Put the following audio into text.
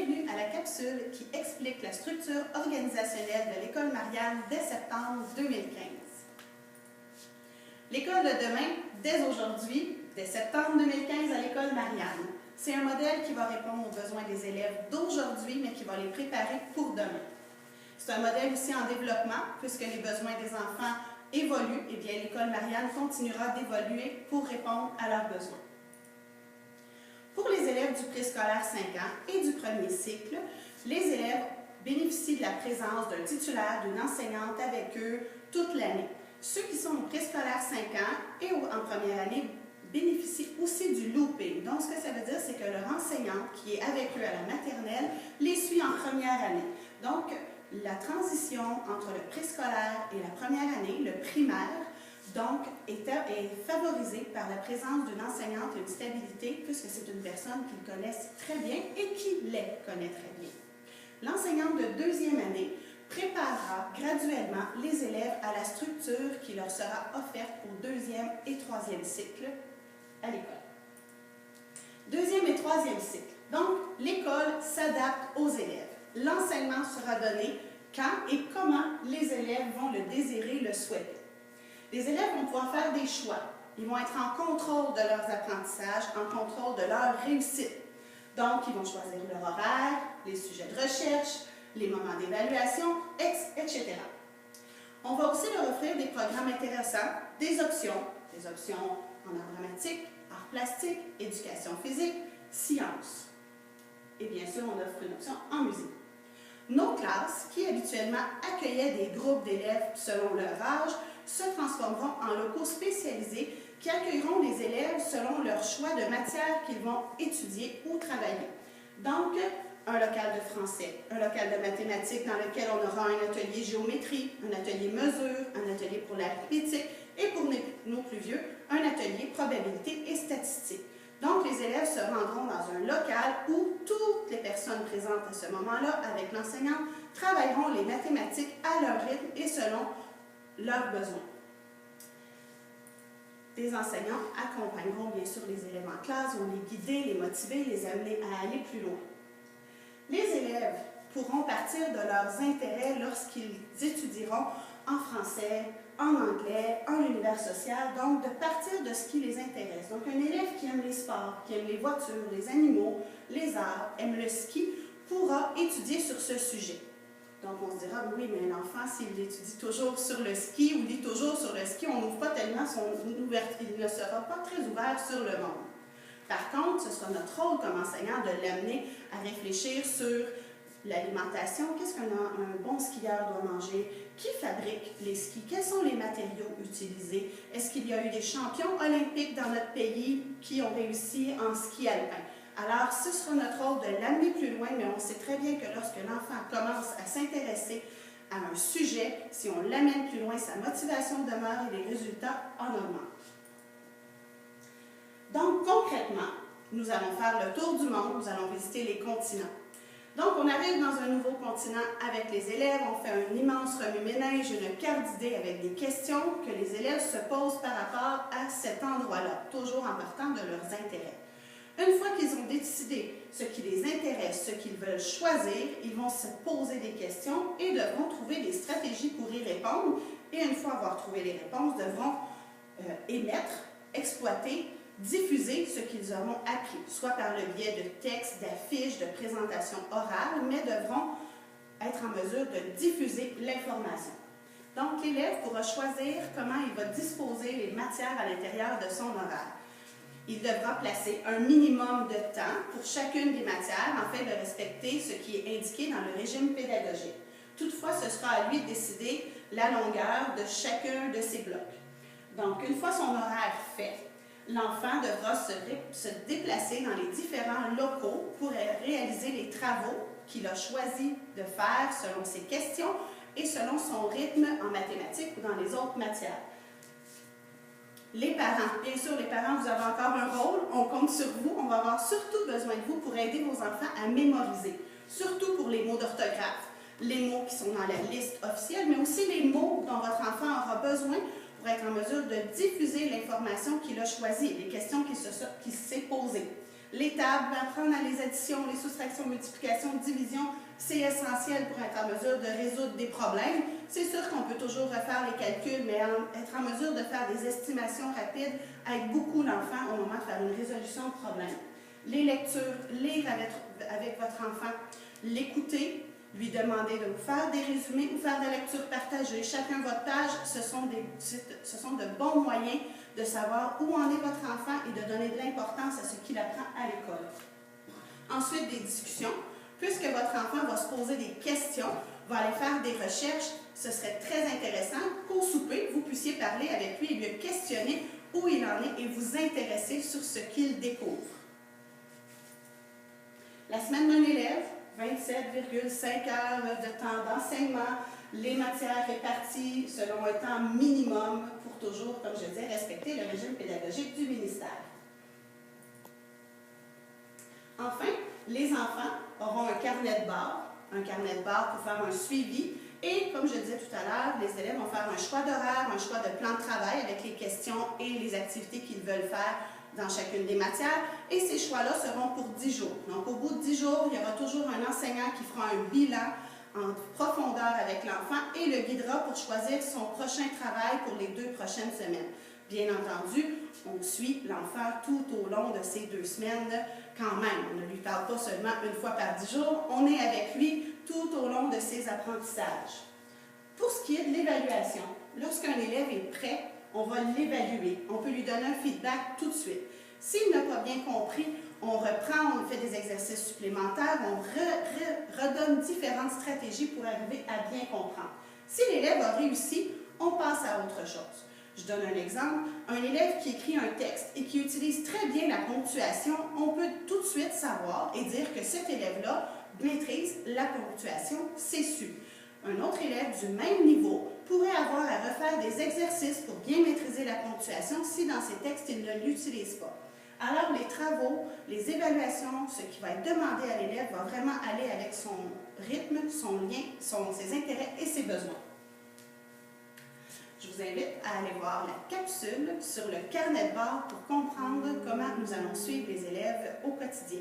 bienvenue à la capsule qui explique la structure organisationnelle de l'École Marianne dès septembre 2015. L'école de demain, dès aujourd'hui, dès septembre 2015 à l'École Marianne. C'est un modèle qui va répondre aux besoins des élèves d'aujourd'hui, mais qui va les préparer pour demain. C'est un modèle aussi en développement, puisque les besoins des enfants évoluent, et bien l'École Marianne continuera d'évoluer pour répondre à leurs besoins. Pour les élèves du préscolaire 5 ans et du premier cycle, les élèves bénéficient de la présence d'un titulaire, d'une enseignante avec eux toute l'année. Ceux qui sont au préscolaire 5 ans et en première année bénéficient aussi du looping. Donc, ce que ça veut dire, c'est que leur enseignante, qui est avec eux à la maternelle, les suit en première année. Donc, la transition entre le préscolaire et la première année, le primaire, donc, est favorisée par la présence d'une enseignante et une stabilité, puisque c'est une personne qu'ils connaissent très bien et qui les connaît très bien. L'enseignante de deuxième année préparera graduellement les élèves à la structure qui leur sera offerte pour deuxième et troisième cycle à l'école. Deuxième et troisième cycle. Donc, l'école s'adapte aux élèves. L'enseignement sera donné quand et comment les élèves vont le désirer, le souhaiter. Les élèves vont pouvoir faire des choix. Ils vont être en contrôle de leurs apprentissages, en contrôle de leur réussite. Donc, ils vont choisir leur horaire, les sujets de recherche, les moments d'évaluation, etc. On va aussi leur offrir des programmes intéressants, des options en art dramatique, art plastique, éducation physique, sciences. Et bien sûr, on offre une option en musique. Nos classes, qui habituellement accueillaient des groupes d'élèves selon leur âge, se transformeront en locaux spécialisés qui accueilleront les élèves selon leur choix de matière qu'ils vont étudier ou travailler. Donc, un local de français, un local de mathématiques dans lequel on aura un atelier géométrie, un atelier mesure, un atelier pour l'arithmétique et pour nos plus vieux, un atelier probabilité et statistique. Donc, les élèves se rendront dans un local où toutes les personnes présentes à ce moment-là, avec l'enseignant, travailleront les mathématiques à leur rythme et selon leurs besoins. Des enseignants accompagneront bien sûr les élèves en classe, vont les guider, les motiver, les amener à aller plus loin. Les élèves pourront partir de leurs intérêts lorsqu'ils étudieront en français, en anglais, en univers social, donc de partir de ce qui les intéresse. Donc un élève qui aime les sports, qui aime les voitures, les animaux, les arts, aime le ski, pourra étudier sur ce sujet. Donc on se dira, oui, mais l'enfant, s'il étudie toujours sur le ski ou lit toujours sur le ski, on n'ouvre pas tellement son ouverture, il ne sera pas très ouvert sur le monde. Par contre, ce sera notre rôle comme enseignant de l'amener à réfléchir sur l'alimentation, qu'est-ce qu'un bon skieur doit manger, qui fabrique les skis, quels sont les matériaux utilisés, est-ce qu'il y a eu des champions olympiques dans notre pays qui ont réussi en ski alpin. Alors, ce sera notre rôle de l'amener plus loin, mais on sait très bien que lorsque l'enfant commence à s'intéresser à un sujet, si on l'amène plus loin, sa motivation demeure et les résultats en augmentent. Donc, concrètement, nous allons faire le tour du monde, nous allons visiter les continents. Donc, on arrive dans un nouveau continent avec les élèves, on fait un immense remue-ménage, une carte d'idées avec des questions que les élèves se posent par rapport à cet endroit-là, toujours en partant de leurs intérêts. Une fois qu'ils ont décidé ce qui les intéresse, ce qu'ils veulent choisir, ils vont se poser des questions et devront trouver des stratégies pour y répondre. Et une fois avoir trouvé les réponses, devront émettre, exploiter, diffuser ce qu'ils auront appris, soit par le biais de textes, d'affiches, de présentations orales, mais devront être en mesure de diffuser l'information. Donc, l'élève pourra choisir comment il va disposer les matières à l'intérieur de son horaire. Il devra placer un minimum de temps pour chacune des matières afin de respecter ce qui est indiqué dans le régime pédagogique. Toutefois, ce sera à lui de décider la longueur de chacun de ces blocs. Donc, une fois son horaire fait, l'enfant devra se déplacer dans les différents locaux pour réaliser les travaux qu'il a choisi de faire selon ses questions et selon son rythme en mathématiques ou dans les autres matières. Les parents, bien sûr, les parents, vous avez encore un rôle, on compte sur vous, on va avoir surtout besoin de vous pour aider vos enfants à mémoriser, surtout pour les mots d'orthographe, les mots qui sont dans la liste officielle, mais aussi les mots dont votre enfant aura besoin pour être en mesure de diffuser l'information qu'il a choisie, les questions qu'il s'est posées. Les tables, apprendre à les additions, les soustractions, multiplications, divisions, c'est essentiel pour être en mesure de résoudre des problèmes. C'est sûr qu'on peut toujours refaire les calculs, mais être en mesure de faire des estimations rapides aide beaucoup l'enfant au moment de faire une résolution de problème. Les lectures, lire avec votre enfant, l'écouter, lui demander de vous faire des résumés ou faire des lectures partagées. Chacun votre tâche, ce sont de bons moyens de savoir où en est votre enfant et de donner de l'importance à ce qu'il apprend à l'école. Ensuite, des discussions. Puisque votre enfant va se poser des questions, va aller faire des recherches, ce serait très intéressant qu'au souper, vous puissiez parler avec lui et lui questionner où il en est et vous intéresser sur ce qu'il découvre. La semaine d'un élève, 27,5 heures de temps d'enseignement, les matières réparties selon un temps minimum pour toujours, comme je disais, respecter le régime pédagogique du ministère. Enfin, les enfants auront un carnet de bord pour faire un suivi. Et comme je disais tout à l'heure, les élèves vont faire un choix d'horaire, un choix de plan de travail avec les questions et les activités qu'ils veulent faire dans chacune des matières. Et ces choix-là seront pour 10 jours. Donc, au bout de 10 jours, il y aura toujours un enseignant qui fera un bilan en profondeur avec l'enfant et le guidera pour choisir son prochain travail pour les 2 prochaines semaines. Bien entendu, on suit l'enfant tout au long de ces 2 semaines quand même. On ne lui parle pas seulement une fois par 10 jours, on est avec lui tout au long de ses apprentissages. Pour ce qui est de l'évaluation, lorsqu'un élève est prêt, on va l'évaluer. On peut lui donner un feedback tout de suite. S'il n'a pas bien compris, on reprend, on fait des exercices supplémentaires, on redonne différentes stratégies pour arriver à bien comprendre. Si l'élève a réussi, on passe à autre chose. Je donne un exemple. Un élève qui écrit un texte et qui utilise très bien la ponctuation, on peut tout de suite savoir et dire que cet élève-là maîtrise la ponctuation, c'est sûr. Un autre élève du même niveau pourrait avoir à refaire des exercices pour bien maîtriser la ponctuation si dans ses textes, il ne l'utilise pas. Alors, les travaux, les évaluations, ce qui va être demandé à l'élève va vraiment aller avec son rythme, son lien, ses intérêts et ses besoins. Je vous invite à aller voir la capsule sur le carnet de bord pour comprendre comment nous allons suivre les élèves au quotidien.